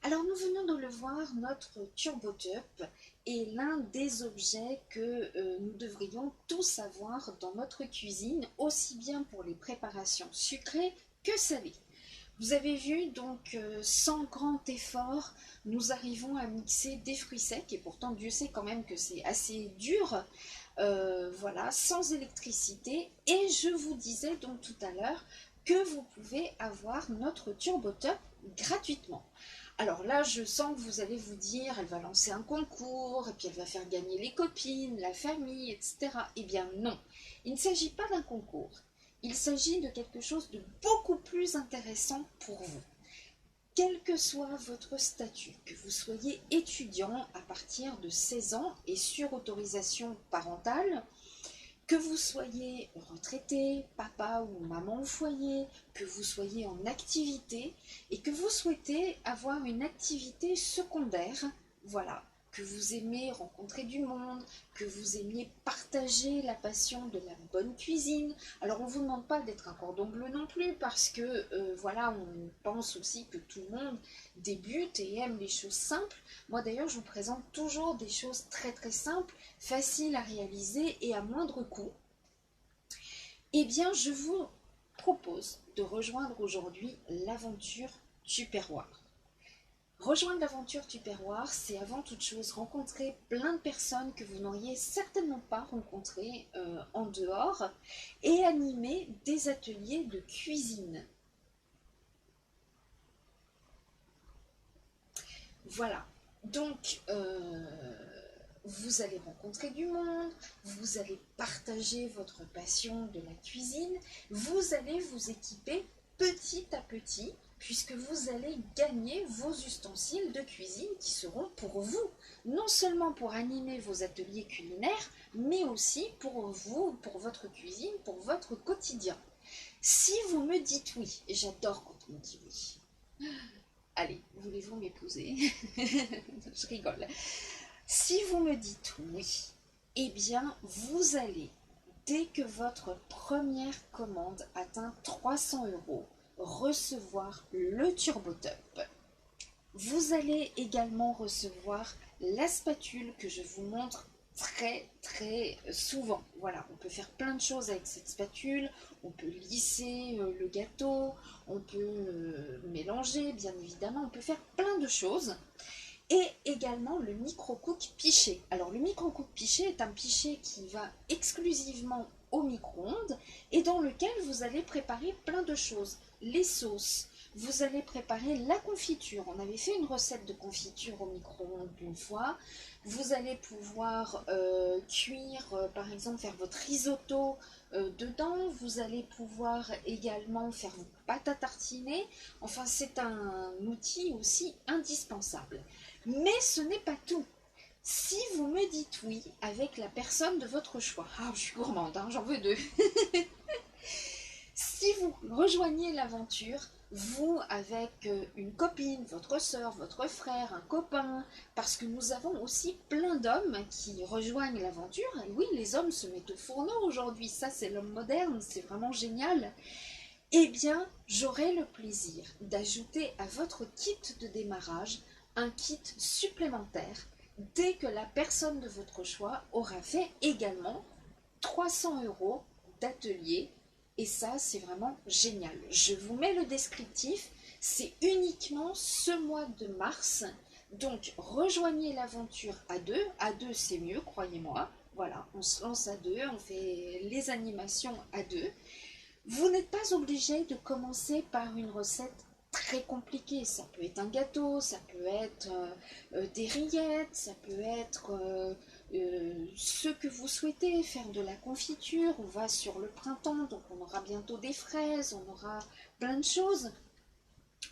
Alors nous venons de le voir, notre TurboTup est l'un des objets que nous devrions tous avoir dans notre cuisine, aussi bien pour les préparations sucrées que salées. Vous avez vu, donc sans grand effort, nous arrivons à mixer des fruits secs, et pourtant Dieu sait quand même que c'est assez dur, voilà, sans électricité. Et je vous disais donc tout à l'heure que vous pouvez avoir notre TurboTup gratuitement. Alors là, je sens que vous allez vous dire, elle va lancer un concours, et puis elle va faire gagner les copines, la famille, etc. Eh bien non, il ne s'agit pas d'un concours. Il s'agit de quelque chose de beaucoup plus intéressant pour vous. Quel que soit votre statut, que vous soyez étudiant à partir de 16 ans et sur autorisation parentale, que vous soyez retraité, papa ou maman au foyer, que vous soyez en activité et que vous souhaitez avoir une activité secondaire, voilà, que vous aimez rencontrer du monde, que vous aimiez partager la passion de la bonne cuisine. Alors on ne vous demande pas d'être un cordon bleu non plus parce que voilà, on pense aussi que tout le monde débute et aime les choses simples. Moi d'ailleurs, je vous présente toujours des choses très très simples, faciles à réaliser et à moindre coût. Eh bien, je vous propose de rejoindre aujourd'hui l'aventure Tupperware. Rejoindre l'aventure Tupperware, c'est avant toute chose rencontrer plein de personnes que vous n'auriez certainement pas rencontrées en dehors et animer des ateliers de cuisine. Voilà. Donc, vous allez rencontrer du monde, vous allez partager votre passion de la cuisine, vous allez vous équiper petit à petit, puisque vous allez gagner vos ustensiles de cuisine qui seront pour vous, non seulement pour animer vos ateliers culinaires, mais aussi pour vous, pour votre cuisine, pour votre quotidien. Si vous me dites oui, et j'adore quand on me dit oui, allez, voulez-vous m'épouser? Je rigole. Si vous me dites oui, eh bien, vous allez, dès que votre première commande atteint 300 euros, recevoir le TurboTup. Vous allez également recevoir la spatule que je vous montre très très souvent. Voilà, on peut faire plein de choses avec cette spatule, on peut lisser le gâteau, on peut mélanger bien évidemment, on peut faire plein de choses. Et également le micro-cook Pichet. Alors le micro-cook Pichet est un pichet qui va exclusivement au micro-ondes et dans lequel vous allez préparer plein de choses. Les sauces, vous allez préparer la confiture. On avait fait une recette de confiture au micro-ondes une fois. Vous allez pouvoir cuire, par exemple, faire votre risotto dedans. Vous allez pouvoir également faire vos pâtes à tartiner. Enfin, c'est un outil aussi indispensable. Mais ce n'est pas tout. Si vous me dites oui avec la personne de votre choix, ah, je suis gourmande, hein, j'en veux deux. Si vous rejoignez l'aventure, vous avec une copine, votre soeur, votre frère, un copain, parce que nous avons aussi plein d'hommes qui rejoignent l'aventure. Et oui, les hommes se mettent au fourneau aujourd'hui, ça c'est l'homme moderne, c'est vraiment génial. Eh bien, j'aurai le plaisir d'ajouter à votre kit de démarrage un kit supplémentaire dès que la personne de votre choix aura fait également 300 euros d'atelier. Et ça, c'est vraiment génial. Je vous mets le descriptif. C'est uniquement ce mois de mars. Donc, rejoignez l'aventure à deux. À deux, c'est mieux, croyez-moi. Voilà, on se lance à deux, on fait les animations à deux. Vous n'êtes pas obligé de commencer par une recette très compliquée. Ça peut être un gâteau, ça peut être des rillettes, ça peut être ce que vous souhaitez, faire de la confiture. On va sur le printemps, donc on aura bientôt des fraises, on aura plein de choses.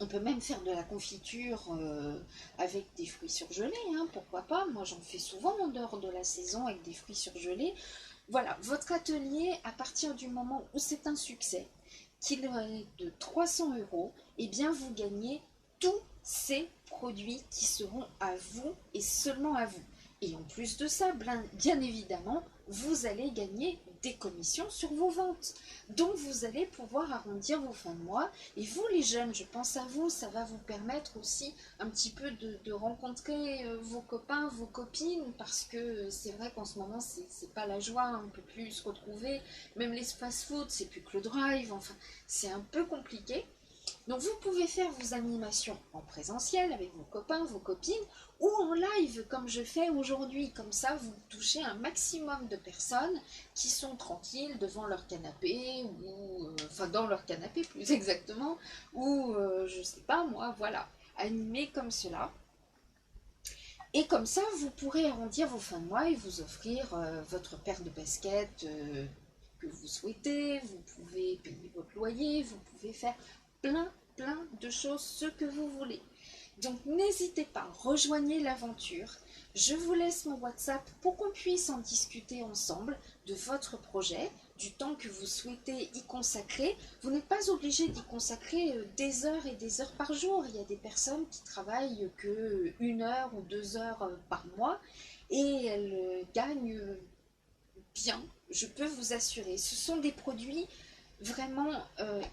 On peut même faire de la confiture avec des fruits surgelés, hein, pourquoi pas. Moi j'en fais souvent en dehors de la saison avec des fruits surgelés. Voilà, votre atelier, à partir du moment où c'est un succès, qu'il est de 300 euros, eh bien vous gagnez tous ces produits qui seront à vous et seulement à vous. Et en plus de ça, bien évidemment, vous allez gagner des commissions sur vos ventes. Donc vous allez pouvoir arrondir vos fins de mois. Et vous les jeunes, je pense à vous, ça va vous permettre aussi un petit peu de rencontrer vos copains, vos copines, parce que c'est vrai qu'en ce moment c'est pas la joie, on ne peut plus se retrouver. Même les fast-food, c'est plus que le drive, enfin c'est un peu compliqué. Donc vous pouvez faire vos animations en présentiel avec vos copains, vos copines, ou en live comme je fais aujourd'hui. Comme ça, vous touchez un maximum de personnes qui sont tranquilles devant leur canapé, ou enfin dans leur canapé plus exactement, ou je sais pas moi, voilà, animés comme cela. Et comme ça, vous pourrez arrondir vos fins de mois et vous offrir votre paire de baskets que vous souhaitez. Vous pouvez payer votre loyer, vous pouvez faire plein de choses, ce que vous voulez. Donc n'hésitez pas, rejoignez l'aventure. Je vous laisse mon WhatsApp pour qu'on puisse en discuter ensemble de votre projet, du temps que vous souhaitez y consacrer. Vous n'êtes pas obligé d'y consacrer des heures et des heures par jour. Il y a des personnes qui travaillent que 1 heure ou 2 heures par mois et elles gagnent bien, je peux vous assurer. Ce sont des produits vraiment,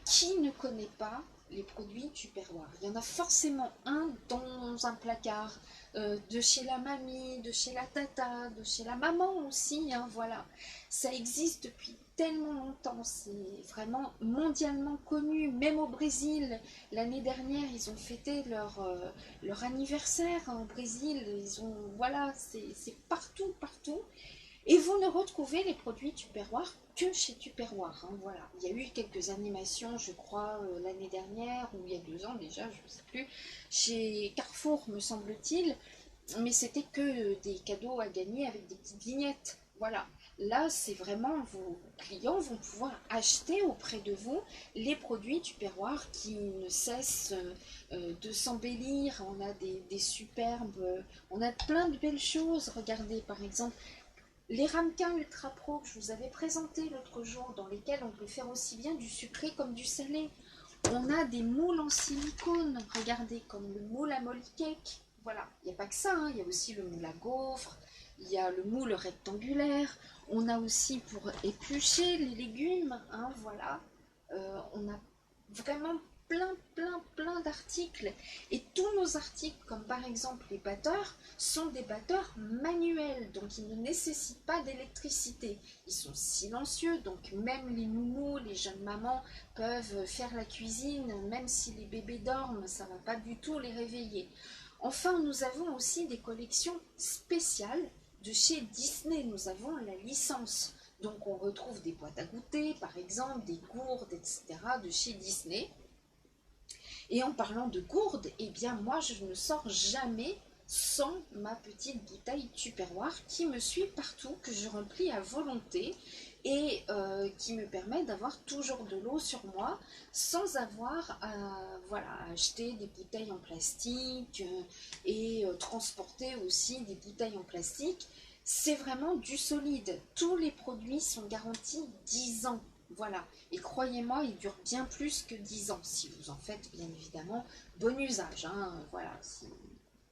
qui ne connaît pas les produits Tupperware? Il y en a forcément un dans un placard, de chez la mamie, de chez la tata, de chez la maman aussi, hein, voilà. Ça existe depuis tellement longtemps, c'est vraiment mondialement connu, même au Brésil. L'année dernière, ils ont fêté leur anniversaire hein, au Brésil, ils ont, voilà, c'est partout, partout. Et vous ne retrouvez les produits Tupperware que chez Tupperware. Hein, voilà. Il y a eu quelques animations, je crois, l'année dernière, ou il y a 2 ans déjà, je ne sais plus, chez Carrefour, me semble-t-il, mais c'était que des cadeaux à gagner avec des petites vignettes. Voilà. Là, c'est vraiment vos clients vont pouvoir acheter auprès de vous les produits Tupperware qui ne cessent de s'embellir. On a des superbes, on a plein de belles choses. Regardez, par exemple, les ramequins Ultra Pro que je vous avais présentés l'autre jour, dans lesquels on peut faire aussi bien du sucré comme du salé. On a des moules en silicone, regardez, comme le moule à molly cake. Voilà, il n'y a pas que ça, hein. Il y a aussi le moule à gaufres, il y a le moule rectangulaire. On a aussi pour éplucher les légumes, hein, voilà. On a vraiment plein d'articles. Et tous nos articles, comme par exemple les batteurs, sont des batteurs manuels, donc ils ne nécessitent pas d'électricité. Ils sont silencieux, donc même les nounous, les jeunes mamans peuvent faire la cuisine, même si les bébés dorment, ça ne va pas du tout les réveiller. Enfin, nous avons aussi des collections spéciales de chez Disney. Nous avons la licence. Donc on retrouve des boîtes à goûter, par exemple, des gourdes, etc. de chez Disney. Et en parlant de gourdes, eh bien moi je ne sors jamais sans ma petite bouteille Tupperware qui me suit partout, que je remplis à volonté et qui me permet d'avoir toujours de l'eau sur moi sans avoir à voilà, acheter des bouteilles en plastique et transporter aussi des bouteilles en plastique. C'est vraiment du solide. Tous les produits sont garantis 10 ans. Voilà. Et croyez-moi, il dure bien plus que 10 ans, si vous en faites bien évidemment bon usage. Hein. Voilà.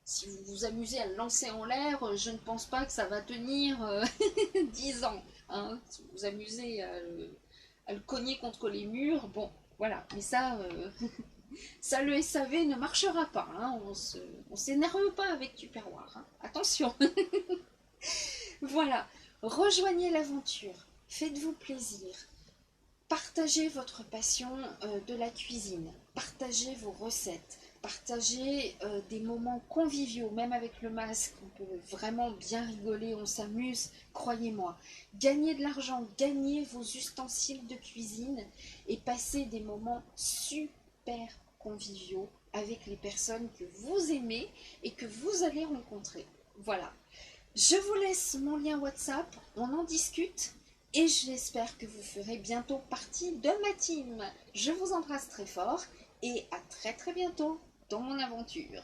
Si vous vous amusez à le lancer en l'air, je ne pense pas que ça va tenir 10 ans. Hein. Si vous vous amusez à le cogner contre les murs, bon, voilà. Mais ça, ça le SAV ne marchera pas. Hein. On s'énerve pas avec Tupperware. Hein. Attention. Voilà. Rejoignez l'aventure. Faites-vous plaisir. Partagez votre passion de la cuisine, partagez vos recettes, partagez des moments conviviaux, même avec le masque, on peut vraiment bien rigoler, on s'amuse, croyez-moi. Gagnez de l'argent, gagnez vos ustensiles de cuisine et passez des moments super conviviaux avec les personnes que vous aimez et que vous allez rencontrer. Voilà. Je vous laisse mon lien WhatsApp, on en discute. Et j'espère que vous ferez bientôt partie de ma team. Je vous embrasse très fort et à très bientôt dans mon aventure.